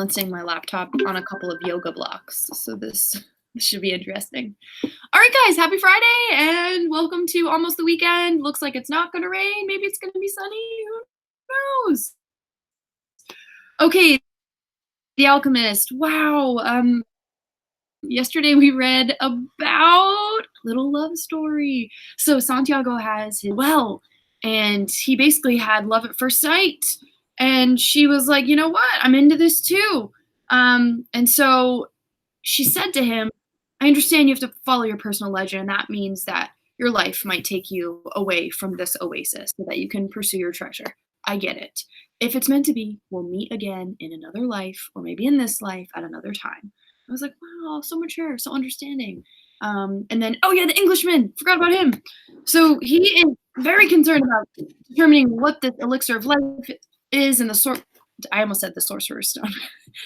balancing my laptop on a couple of yoga blocks, so this should be interesting. All right, guys, happy Friday, and welcome to almost the weekend. Looks like it's not gonna rain. Maybe it's gonna be sunny. Who knows? Okay, The Alchemist. Wow. Yesterday we read about a little love story. So Santiago has his well, and he basically had love at first sight. And she was like, you know what? I'm into this too. And so she said to him, I understand you have to follow your personal legend, and that means that your life might take you away from this oasis so that you can pursue your treasure. I get it. If it's meant to be, we'll meet again in another life, or maybe in this life at another time. I was like, wow, so mature, so understanding. And then, oh yeah, the Englishman, forgot about him. So he is very concerned about determining what this elixir of life is, and I almost said the sorcerer's stone,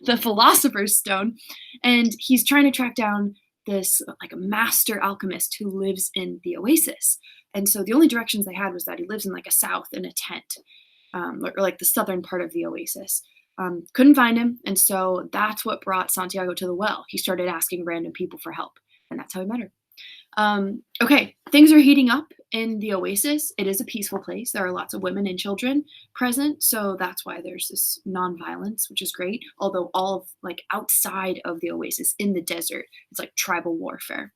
the philosopher's stone, and he's trying to track down this like a master alchemist who lives in the oasis. And so the only directions they had was that he lives in like a south in a tent, or like the southern part of the oasis. Couldn't find him, and so that's what brought Santiago to the well. He started asking random people for help, and that's how he met her. Okay, things are heating up in the oasis. It is a peaceful place. There are lots of women and children present, so that's why there's this nonviolence, which is great. Although all of like outside of the oasis in the desert, it's like tribal warfare.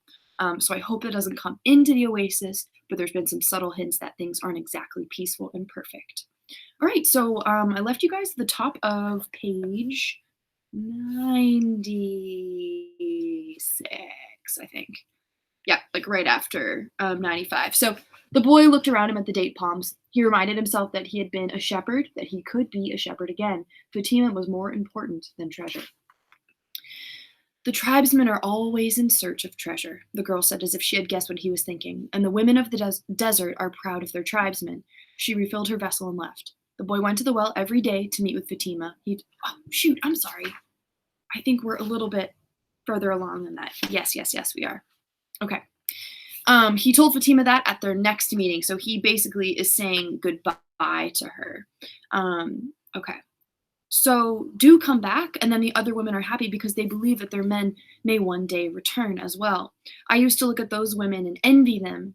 So I hope it doesn't come into the oasis, but there's been some subtle hints that things aren't exactly peaceful and perfect. All right, so I left you guys at the top of page 96, I think. Yeah, like right after 95. So the boy looked around him at the date palms. He reminded himself that he had been a shepherd, that he could be a shepherd again. Fatima was more important than treasure. The tribesmen are always in search of treasure, the girl said as if she had guessed what he was thinking, and the women of the desert are proud of their tribesmen. She refilled her vessel and left. The boy went to the well every day to meet with Fatima. Oh, shoot, I'm sorry. I think we're a little bit further along than that. Yes, we are. Okay. He told Fatima that at their next meeting, so he basically is saying goodbye to her. Okay. So do come back, and then the other women are happy because they believe that their men may one day return as well. I used to look at those women and envy them,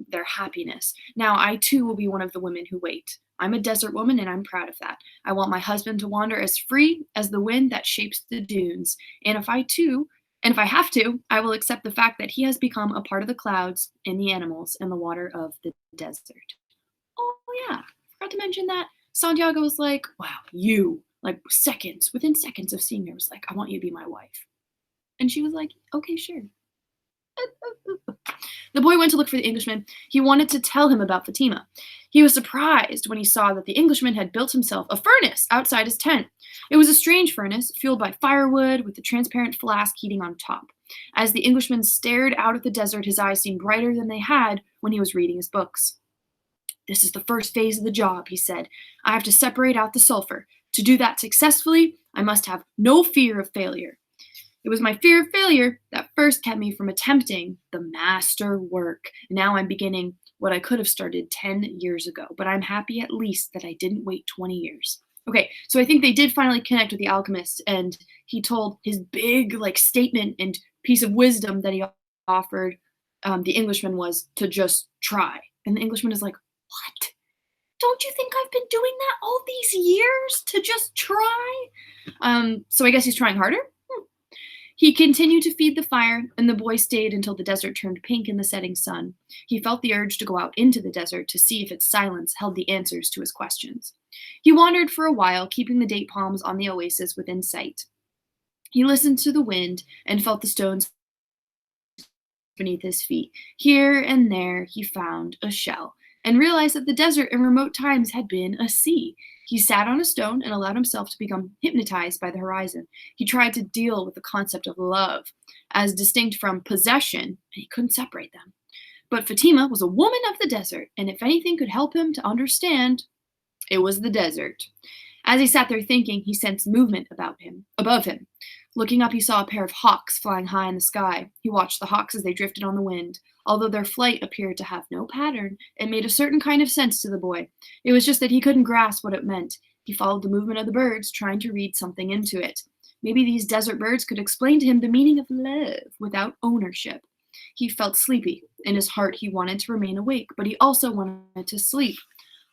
their happiness. Now I too will be one of the women who wait. I'm a desert woman, and I'm proud of that. I want my husband to wander as free as the wind that shapes the dunes. And if I have to, I will accept the fact that he has become a part of the clouds and the animals and the water of the desert. Oh yeah, forgot to mention that. Santiago was like, wow, within seconds of seeing her, was like, I want you to be my wife. And she was like, okay, sure. The boy went to look for the Englishman. He wanted to tell him about Fatima. He was surprised when he saw that the Englishman had built himself a furnace outside his tent. It was a strange furnace, fueled by firewood, with a transparent flask heating on top. As the Englishman stared out at the desert, his eyes seemed brighter than they had when he was reading his books. This is the first phase of the job, he said. I have to separate out the sulfur. To do that successfully, I must have no fear of failure. It was my fear of failure that first kept me from attempting the master work. Now I'm beginning what I could have started 10 years ago, but I'm happy at least that I didn't wait 20 years. Okay, so I think they did finally connect with the alchemist, and he told his big statement and piece of wisdom that he offered the Englishman was to just try. And the Englishman is like, what? Don't you think I've been doing that all these years to just try? So I guess he's trying harder? He continued to feed the fire, and the boy stayed until the desert turned pink in the setting sun. He felt the urge to go out into the desert to see if its silence held the answers to his questions. He wandered for a while, keeping the date palms on the oasis within sight. He listened to the wind and felt the stones beneath his feet. Here and there he found a shell, and realized that the desert in remote times had been a sea. He sat on a stone and allowed himself to become hypnotized by the horizon. He tried to deal with the concept of love, as distinct from possession, and he couldn't separate them. But Fatima was a woman of the desert, and if anything could help him to understand, it was the desert. As he sat there thinking, he sensed movement above him. Looking up, he saw a pair of hawks flying high in the sky. He watched the hawks as they drifted on the wind. Although their flight appeared to have no pattern, it made a certain kind of sense to the boy. It was just that he couldn't grasp what it meant. He followed the movement of the birds, trying to read something into it. Maybe these desert birds could explain to him the meaning of love without ownership. He felt sleepy. In his heart, he wanted to remain awake, but he also wanted to sleep.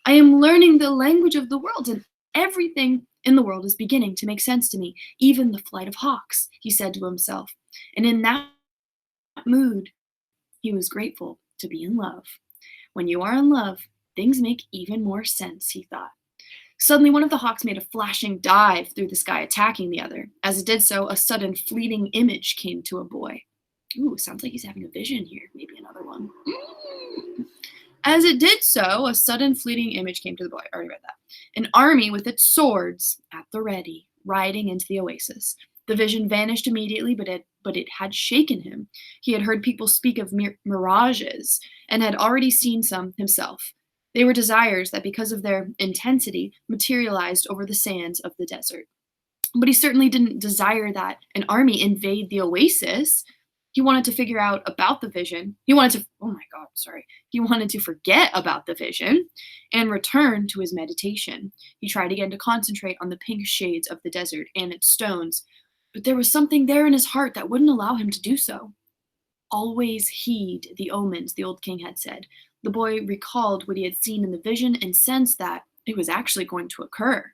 I am learning the language of the world, and everything in the world is beginning to make sense to me, even the flight of hawks, he said to himself. And in that mood, he was grateful to be in love. When you are in love, things make even more sense, he thought. Suddenly, one of the hawks made a flashing dive through the sky, attacking the other. As it did so, a sudden fleeting image came to a boy. Ooh, sounds like he's having a vision here. Maybe another one. As it did so, a sudden fleeting image came to the boy. I already read that. An army with its swords at the ready, riding into the oasis. The vision vanished immediately, but it had shaken him. He had heard people speak of mirages and had already seen some himself. They were desires that, because of their intensity, materialized over the sands of the desert. But he certainly didn't desire that an army invade the oasis. He wanted to figure out about the vision. He wanted to forget about the vision and return to his meditation. He tried again to concentrate on the pink shades of the desert and its stones, but there was something there in his heart that wouldn't allow him to do so. Always heed the omens, the old king had said. The boy recalled what he had seen in the vision and sensed that it was actually going to occur.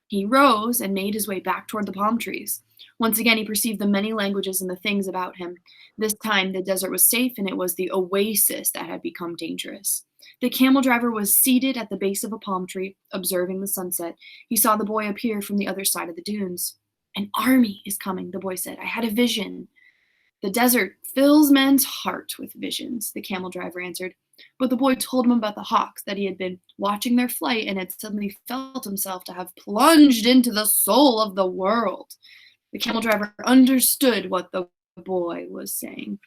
He rose and made his way back toward the palm trees. Once again, he perceived the many languages and the things about him. This time, the desert was safe, and it was the oasis that had become dangerous. The camel driver was seated at the base of a palm tree, observing the sunset. He saw the boy appear from the other side of the dunes. An army is coming, the boy said. I had a vision. The desert fills men's heart with visions, the camel driver answered. But the boy told him about the hawks, that he had been watching their flight and had suddenly felt himself to have plunged into the soul of the world. The camel driver understood what the boy was saying.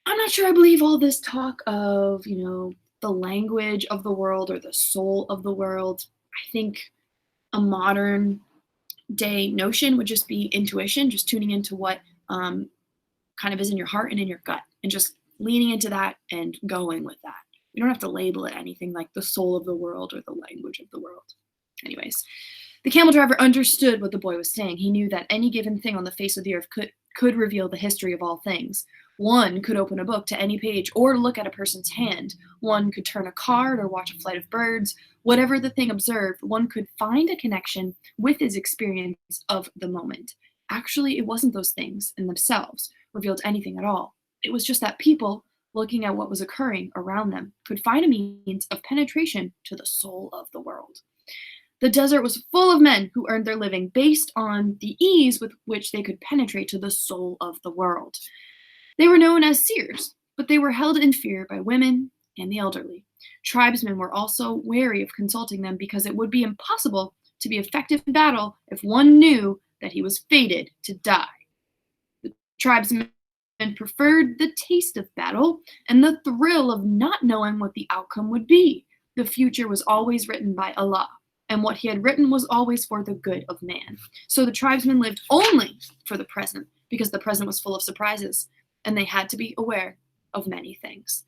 I'm not sure I believe all this talk of, the language of the world or the soul of the world. I think a modern day notion would just be intuition, just tuning into what kind of is in your heart and in your gut, and just leaning into that and going with that. You don't have to label it anything like the soul of the world or the language of the world. Anyways, the camel driver understood what the boy was saying. He knew that any given thing on the face of the earth could reveal the history of all things. One could open a book to any page or look at a person's hand. One could turn a card or watch a flight of birds. Whatever the thing observed, one could find a connection with his experience of the moment. Actually, it wasn't those things in themselves revealed anything at all. It was just that people, looking at what was occurring around them, could find a means of penetration to the soul of the world. The desert was full of men who earned their living based on the ease with which they could penetrate to the soul of the world. They were known as seers, but they were held in fear by women and the elderly. Tribesmen were also wary of consulting them because it would be impossible to be effective in battle if one knew that he was fated to die. The tribesmen preferred the taste of battle and the thrill of not knowing what the outcome would be. The future was always written by Allah, and what he had written was always for the good of man. So the tribesmen lived only for the present, because the present was full of surprises, and they had to be aware of many things.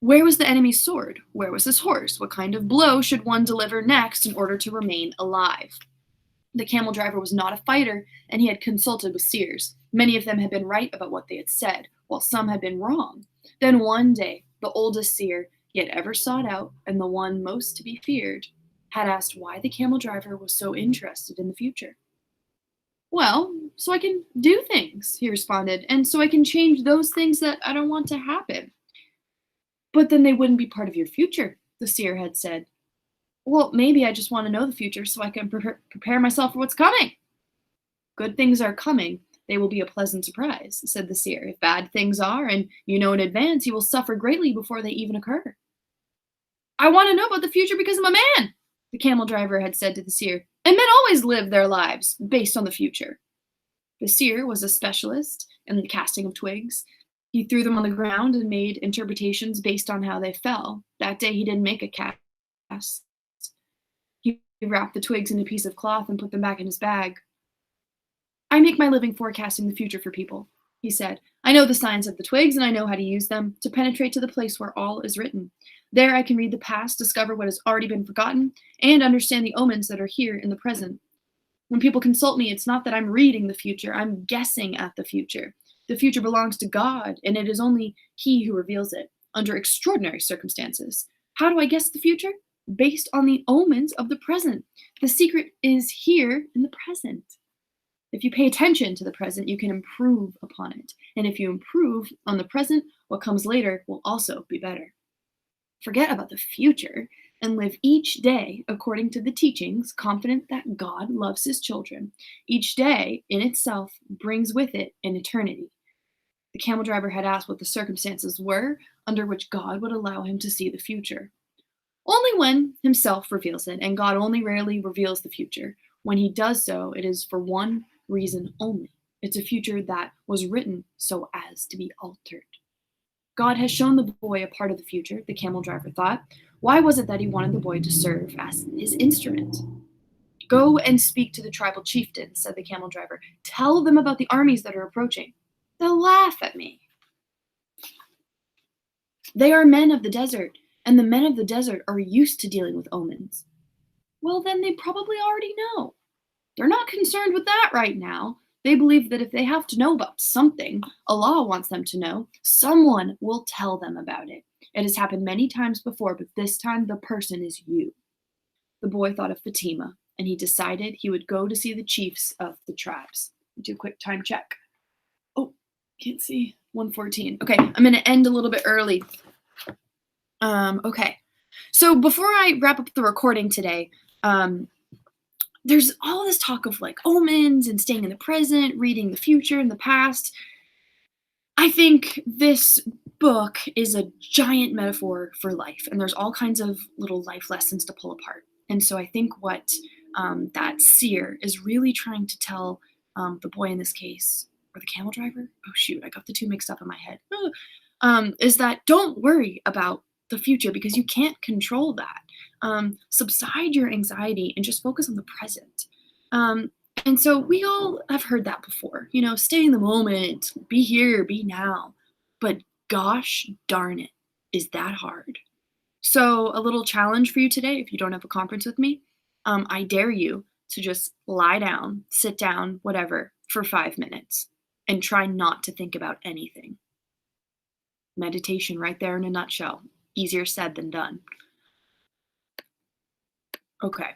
Where was the enemy's sword? Where was his horse? What kind of blow should one deliver next in order to remain alive? The camel driver was not a fighter, and he had consulted with seers. Many of them had been right about what they had said, while some had been wrong. Then one day, the oldest seer he had ever sought out, and the one most to be feared, had asked why the camel driver was so interested in the future. Well, so I can do things, he responded, and so I can change those things that I don't want to happen. But then they wouldn't be part of your future, the seer had said. Well, maybe I just want to know the future so I can prepare myself for what's coming. Good things are coming. They will be a pleasant surprise, said the seer. If bad things are, and you know in advance, you will suffer greatly before they even occur. I want to know about the future because I'm a man, the camel driver had said to the seer. And men always live their lives based on the future. The seer was a specialist in the casting of twigs. He threw them on the ground and made interpretations based on how they fell. That day he didn't make a cast. He wrapped the twigs in a piece of cloth and put them back in his bag. I make my living forecasting the future for people, he said. I know the signs of the twigs, and I know how to use them to penetrate to the place where all is written. There I can read the past, discover what has already been forgotten, and understand the omens that are here in the present. When people consult me, it's not that I'm reading the future, I'm guessing at the future. The future belongs to God, and it is only He who reveals it under extraordinary circumstances. How do I guess the future? Based on the omens of the present. The secret is here in the present. If you pay attention to the present, you can improve upon it. And if you improve on the present, what comes later will also be better. Forget about the future and live each day according to the teachings, confident that God loves his children. Each day in itself brings with it an eternity. The camel driver had asked what the circumstances were under which God would allow him to see the future. Only when himself reveals it, and God only rarely reveals the future. When he does so, it is for one reason only. It's a future that was written so as to be altered. God has shown the boy a part of the future, the camel driver thought. Why was it that he wanted the boy to serve as his instrument? Go and speak to the tribal chieftains, said the camel driver. Tell them about the armies that are approaching. They'll laugh at me. They are men of the desert, and the men of the desert are used to dealing with omens. Well, then they probably already know. They're not concerned with that right now. They believe that if they have to know about something, Allah wants them to know, someone will tell them about it. It has happened many times before, but this time the person is you. The boy thought of Fatima, and he decided he would go to see the chiefs of the tribes. Do a quick time check. Oh, can't see. 1:14. Okay, I'm going to end a little bit early. Okay. So before I wrap up the recording today, there's all this talk of like omens and staying in the present, reading the future and the past. I think this book is a giant metaphor for life, and there's all kinds of little life lessons to pull apart. And so I think what that seer is really trying to tell the boy in this case, or the camel driver, oh shoot, I got the two mixed up in my head, is that don't worry about the future because you can't control that. Subside your anxiety and just focus on the present. And so we all have heard that before, stay in the moment, be here, be now. But gosh darn it, is that hard? So a little challenge for you today, if you don't have a conference with me, I dare you to just lie down, sit down, whatever, for 5 minutes and try not to think about anything. Meditation right there in a nutshell. Easier said than done. Okay.